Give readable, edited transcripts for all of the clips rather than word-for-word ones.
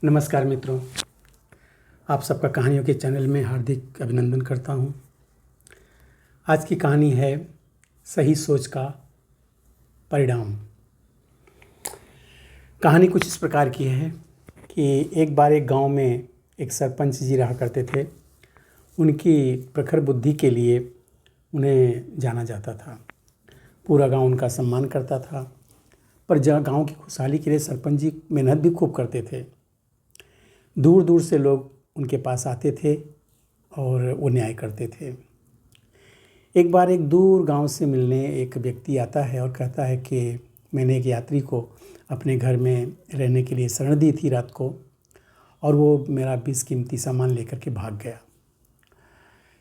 नमस्कार मित्रों, आप सबका कहानियों के चैनल में हार्दिक अभिनंदन करता हूँ। आज की कहानी है सही सोच का परिणाम। कहानी कुछ इस प्रकार की है कि एक बार एक गांव में एक सरपंच जी रहा करते थे। उनकी प्रखर बुद्धि के लिए उन्हें जाना जाता था। पूरा गांव उनका सम्मान करता था, पर गांव की खुशहाली के लिए सरपंच जी मेहनत भी खूब करते थे। दूर दूर से लोग उनके पास आते थे और वो न्याय करते थे। एक बार एक दूर गांव से मिलने एक व्यक्ति आता है और कहता है कि मैंने एक यात्री को अपने घर में रहने के लिए शरण दी थी रात को, और वो मेरा बेशकीमती सामान लेकर के भाग गया।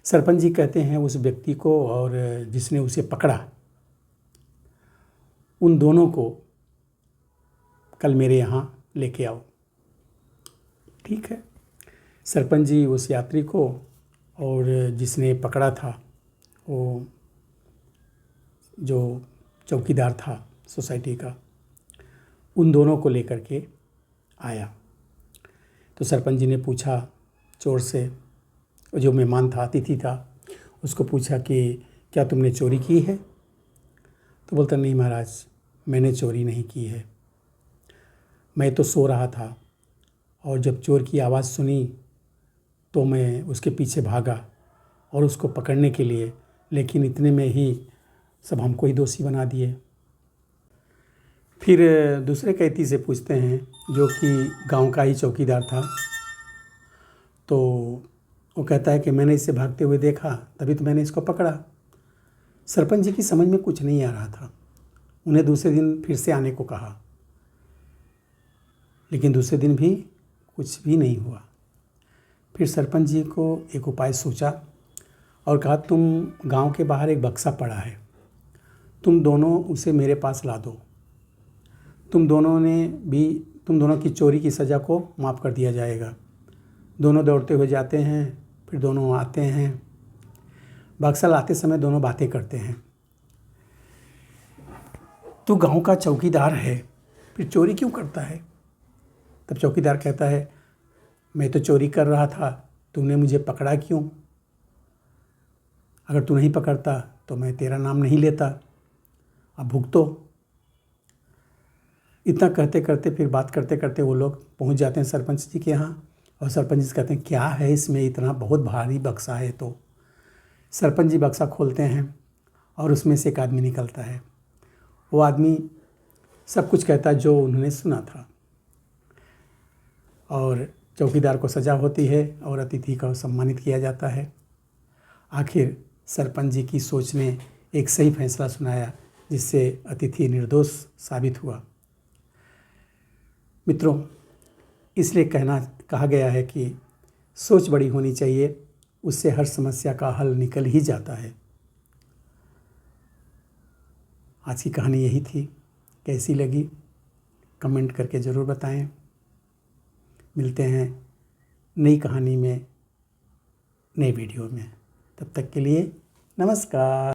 सरपंच जी कहते हैं उस व्यक्ति को और जिसने उसे पकड़ा, उन दोनों को कल मेरे यहाँ लेके आओ। ठीक है। सरपंच जी उस यात्री को और जिसने पकड़ा था, वो जो चौकीदार था सोसाइटी का, उन दोनों को लेकर के आया। तो सरपंच जी ने पूछा चोर से, जो मेहमान था, अतिथि था, उसको पूछा कि क्या तुमने चोरी की है? तो बोलता नहीं महाराज, मैंने चोरी नहीं की है। मैं तो सो रहा था और जब चोर की आवाज़ सुनी तो मैं उसके पीछे भागा और उसको पकड़ने के लिए, लेकिन इतने में ही सब हमको ही दोषी बना दिए। फिर दूसरे कैदी से पूछते हैं, जो कि गांव का ही चौकीदार था। तो वो कहता है कि मैंने इसे भागते हुए देखा, तभी तो मैंने इसको पकड़ा। सरपंच जी की समझ में कुछ नहीं आ रहा था। उन्हें दूसरे दिन फिर से आने को कहा, लेकिन दूसरे दिन भी कुछ भी नहीं हुआ। फिर सरपंच जी को एक उपाय सोचा और कहा, तुम गांव के बाहर एक बक्सा पड़ा है, तुम दोनों उसे मेरे पास ला दो। तुम दोनों की चोरी की सज़ा को माफ़ कर दिया जाएगा। दोनों दौड़ते हुए जाते हैं, फिर दोनों आते हैं। बक्सा लाते समय दोनों बातें करते हैं। तू गांव का चौकीदार है, फिर चोरी क्यों करता है? तब चौकीदार कहता है, मैं तो चोरी कर रहा था, तूने मुझे पकड़ा क्यों? अगर तू नहीं पकड़ता तो मैं तेरा नाम नहीं लेता, अब भुगतो। इतना कहते करते, फिर बात करते करते वो लोग पहुंच जाते हैं सरपंच जी के यहाँ। और सरपंच जी कहते हैं, क्या है इसमें, इतना बहुत भारी बक्सा है। तो सरपंच जी बक्सा खोलते हैं और उसमें से एक आदमी निकलता है। वो आदमी सब कुछ कहता है जो उन्होंने सुना था, और चौकीदार को सज़ा होती है और अतिथि को सम्मानित किया जाता है। आखिर सरपंच जी की सोच ने एक सही फैसला सुनाया, जिससे अतिथि निर्दोष साबित हुआ। मित्रों, इसलिए कहा गया है कि सोच बड़ी होनी चाहिए, उससे हर समस्या का हल निकल ही जाता है। आज की कहानी यही थी। कैसी लगी कमेंट करके ज़रूर बताएं। मिलते हैं नई कहानी में, नई वीडियो में। तब तक के लिए नमस्कार।